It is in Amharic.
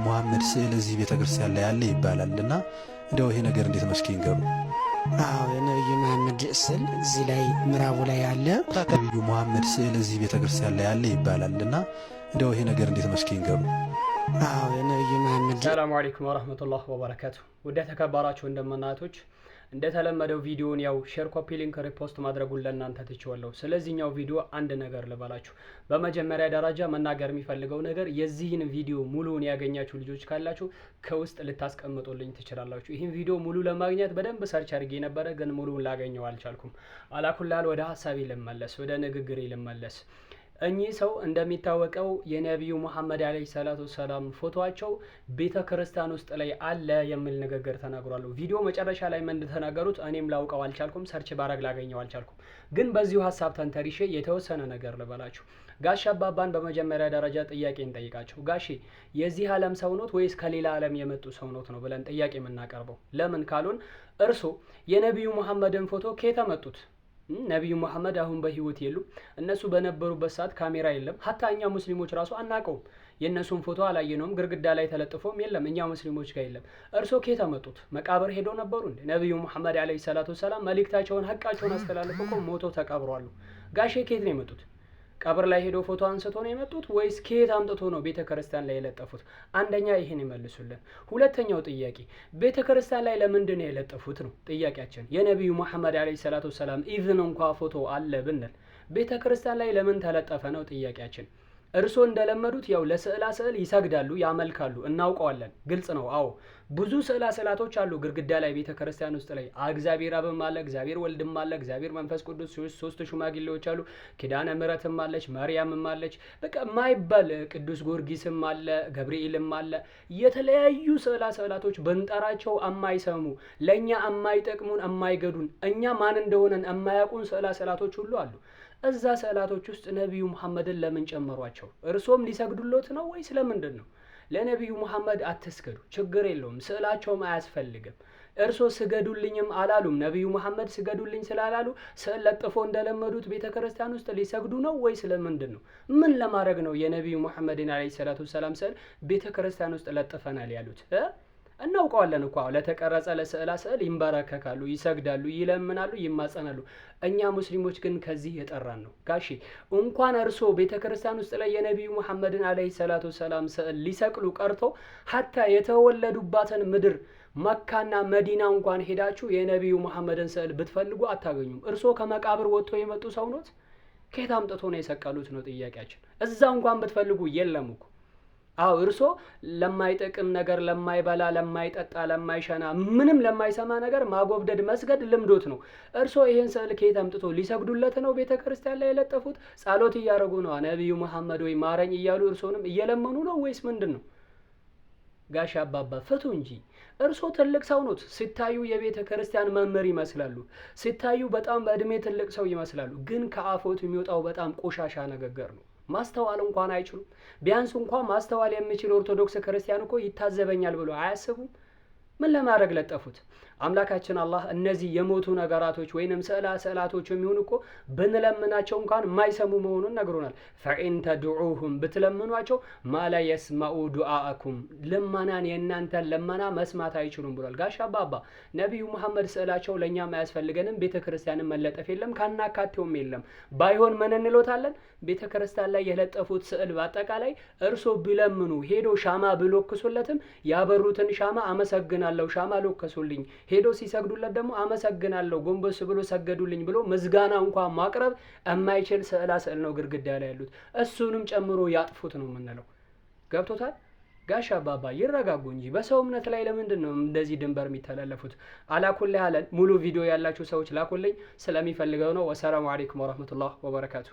ሙሐመድ ስዕል እዚህ ቤተክርስቲያን ላይ ያለ ይባላልና እንደው ይሄ ነገር እንዴት መስኪ ይንገሩ? አዎ የነብዩ መሐመድ ስዕል እዚህ ላይ ምዕራቡ ላይ ያለ ነብዩ ሙሐመድ ስዕል እዚህ ቤተክርስቲያን ላይ ያለ ይባላልና እንደው ይሄ ነገር እንዴት መስኪ ይንገሩ? አዎ የነብዩ መሐመድ ሰላም አለይኩም ወራህመቱላሂ ወበረካቱ። ወደ ተከበራችሁ እንደምናቶች እንደተለመደው ቪዲዮውን ያው ሼር፣ ኮፒ ሊንክ፣ ሪፖስት ማድረጉን ለእናንተ ትችዋለሁ። ስለዚህኛው ቪዲዮ አንድ ነገር ልበላችሁ። በመጀመሪያ ደረጃ መናገር የሚፈልገው ነገር የዚህን ቪዲዮ ሙሉውን ያገኛችሁ ልጆች ካላችሁ ከውስጥ ልታስቀምጡልኝ ትችላላችሁ። ይህን ቪዲዮ ሙሉ ለማግኘት በደንብ ሰርች አድርጌ ነበረ፣ ግን ሙሉውን ላገኘው አልቻልኩም። አላኩላል ወደ ሀሳቤ ልመለስ፣ ወደ ንግግሬ ልመለስ። እኚህ ሰው እንደሚታወቀው የነቢዩ መሐመድ አለይሂ ሰላቱ ሰላም ፎቶአቸው ቤተ ክርስቲያን ውስጥ ላይ አለ የሚል ንግግር ተናግሯል። ቪዲዮ መጨረሻ ላይ ምን እንደተናገሩት እኔም ላውቀው አልቻልኩም፣ ሰርች ባረግ ላገኘው አልቻልኩም። ግን በዚሁ ሀሳብ ተንተሪሼ የተወሰነ ነገር ልበላችሁ። ጋሽ አባባን በመጀመሪያ ደረጃ ጥያቄ እንጠይቃቸው። ጋሼ የዚህ ዓለም ሰው ኖት ወይስ ከሌላ ዓለም የመጡ ሰው ኖት ነው ብለን ጥያቄ የምናቀርበው? ለምን ካሉን እርሶ የነቢዩ መሐመድን ፎቶ ከየት አመጡት? ነቢዩ መሐመድ አሁን በህይወት የሉ። እነሱ በነበሩበት ሰዓት ካሜራ የለም። ሀታ እኛ ሙስሊሞች ራሱ አናውቀውም። የእነሱን ፎቶ አላየነውም። ግርግዳ ላይ ተለጥፎም የለም። እኛ ሙስሊሞች ጋር የለም። እርሶ ከየት አመጡት? መቃብር ሄደው ነበሩ እንዴ? ነቢዩ መሐመድ አለይሂ ሰላቱ ሰላም መልእክታቸውን ሀቃቸውን አስተላልፈው እኮ ሞቶ ተቀብሯሉ። ጋሼ ከየት ነው የመጡት? ቀብር ላይ ሄዶ ፎቶ አንስቶ ነው የመጡት ወይስ ከየት አምጥቶ ነው ቤተ ክርስቲያን ላይ የለጠፉት? አንደኛ ይሄን ይመልሱልን። ሁለተኛው ጥያቄ ቤተ ክርስቲያን ላይ ለምንድን ነው የለጠፉት ነው ጥያቄያችን። የነቢዩ መሐመድ አለይሂ ሰላቱ ሰላም ኢቭን እንኳ ፎቶ አለ ብንል ቤተ ክርስቲያን ላይ ለምን ተለጠፈ ነው ጥያቄያችን። እርስዎ እንደለመዱት ያው ለስዕላ ስዕል ይሰግዳሉ፣ ያመልካሉ፣ እናውቀዋለን። ግልጽ ነው። አዎ ብዙ ስዕላ ስዕላቶች አሉ ግድግዳ ላይ ቤተ ክርስቲያን ውስጥ ላይ። እግዚአብሔር አብም አለ፣ እግዚአብሔር ወልድም አለ፣ እግዚአብሔር መንፈስ ቅዱስ ሶስት ሽማግሌዎች አሉ፣ ኪዳነ ምሕረትም አለች፣ ማርያምም አለች። በቃ የማይባል ቅዱስ ጊዮርጊስም አለ፣ ገብርኤልም አለ። የተለያዩ ስዕላ ስዕላቶች ብንጠራቸው የማይሰሙ ለእኛ የማይጠቅሙን የማይገዱን እኛ ማን እንደሆነን የማያውቁን ስዕላ ስዕላቶች ሁሉ አሉ። እዛ ስዕላቶች ውስጥ ነቢዩ መሐመድን ለምን ጨመሯቸው? እርሶም ሊሰግዱሎት ነው ወይስ ለምንድን ነው? ለነቢዩ መሐመድ አትስገዱ፣ ችግር የለውም፣ ስዕላቸውም አያስፈልግም። እርሶ ስገዱልኝም አላሉም። ነቢዩ መሐመድ ስገዱልኝ ስላላሉ ስዕል ለጥፎ እንደለመዱት ቤተ ክርስቲያን ውስጥ ሊሰግዱ ነው ወይስ ለምንድን ነው? ምን ለማድረግ ነው የነቢዩ መሐመድን አለይሂ ሰላቱ ሰላም ስዕል ቤተ ክርስቲያን ውስጥ ለጥፈናል ያሉት? እናውቀዋለን እኮ ለተቀረጸ ለስዕላ ስዕል ይንበረከካሉ፣ ይሰግዳሉ፣ ይለምናሉ፣ ይማጸናሉ። እኛ ሙስሊሞች ግን ከዚህ የጠራን ነው። ጋሺ እንኳን እርሶ ቤተ ክርስቲያን ውስጥ ላይ የነቢዩ መሐመድን አለይሂ ሰላቱ ሰላም ስዕል ሊሰቅሉ ቀርቶ ሀታ የተወለዱባትን ምድር መካና መዲና እንኳን ሄዳችሁ የነቢዩ መሐመድን ስዕል ብትፈልጉ አታገኙም። እርሶ ከመቃብር ወጥቶ የመጡ ሰው ኖት? ከየት አምጥቶ ነው የሰቀሉት ነው ጥያቄያችን። እዛ እንኳን ብትፈልጉ የለም እኮ። አዎ እርሶ ለማይጠቅም ነገር፣ ለማይበላ፣ ለማይጠጣ፣ ለማይሸና፣ ምንም ለማይሰማ ነገር ማጎብደድ መስገድ ልምዶት ነው። እርሶ ይሄን ስዕል ከየት አምጥቶ ሊሰግዱለት ነው ቤተ ክርስቲያን ላይ የለጠፉት? ጸሎት እያደረጉ ነው ነቢዩ መሐመድ ወይ ማረኝ እያሉ እርሶንም እየለመኑ ነው ወይስ ምንድን ነው? ጋሽ አባባ ፍቱ እንጂ። እርሶ ትልቅ ሰው ኖት። ሲታዩ የቤተ ክርስቲያን መምህር ይመስላሉ። ሲታዩ በጣም በእድሜ ትልቅ ሰው ይመስላሉ። ግን ከአፎት የሚወጣው በጣም ቆሻሻ ንግግር ነው። ማስተዋል እንኳን አይችሉም። ቢያንስ እንኳን ማስተዋል የሚችል ኦርቶዶክስ ክርስቲያን እኮ ይታዘበኛል ብሎ አያስቡም። ምን ለማድረግ ለጠፉት? አምላካችን አላህ እነዚህ የሞቱ ነገራቶች ወይንም ስዕላቶች የሚሆኑ እኮ ብንለምናቸው እንኳን የማይሰሙ መሆኑን ነግሮናል። ፈኢን ተድዑሁም ብትለምኗቸው ማላ የስማኡ ዱዓአኩም ልመናን የእናንተን ልመና መስማት አይችሉም ብሏል። ጋሽ አባባ ነቢዩ መሐመድ ስዕላቸው ለእኛም አያስፈልገንም። ቤተ ክርስቲያንን መለጠፍ የለም፣ ካናካቴውም የለም። ባይሆን ምን እንሎታለን? ቤተ ክርስቲያን ላይ የለጠፉት ስዕል በአጠቃላይ እርሶ ቢለምኑ ሄዶ ሻማ ብሎክሱለትም ያበሩትን ሻማ አመሰግናለሁ ሻማ ሎከሱልኝ፣ ሄዶ ሲሰግዱለት ደግሞ አመሰግናለሁ ጎንበስ ብሎ ሰገዱልኝ ብሎ ምስጋና እንኳን ማቅረብ የማይችል ስዕላ ስዕል ነው ግድግዳ ላይ ያሉት። እሱንም ጨምሮ ያጥፉት ነው የምንለው። ገብቶታል? ጋሽ አባባ ይረጋጉ እንጂ በሰው እምነት ላይ ለምንድን ነው እንደዚህ ድንበር የሚተላለፉት? አላኩል ያለን ሙሉ ቪዲዮ ያላችሁ ሰዎች ላኩልኝ፣ ስለሚፈልገው ነው። ወሰላሙ አለይኩም ወራህመቱላሂ ወበረካቱ።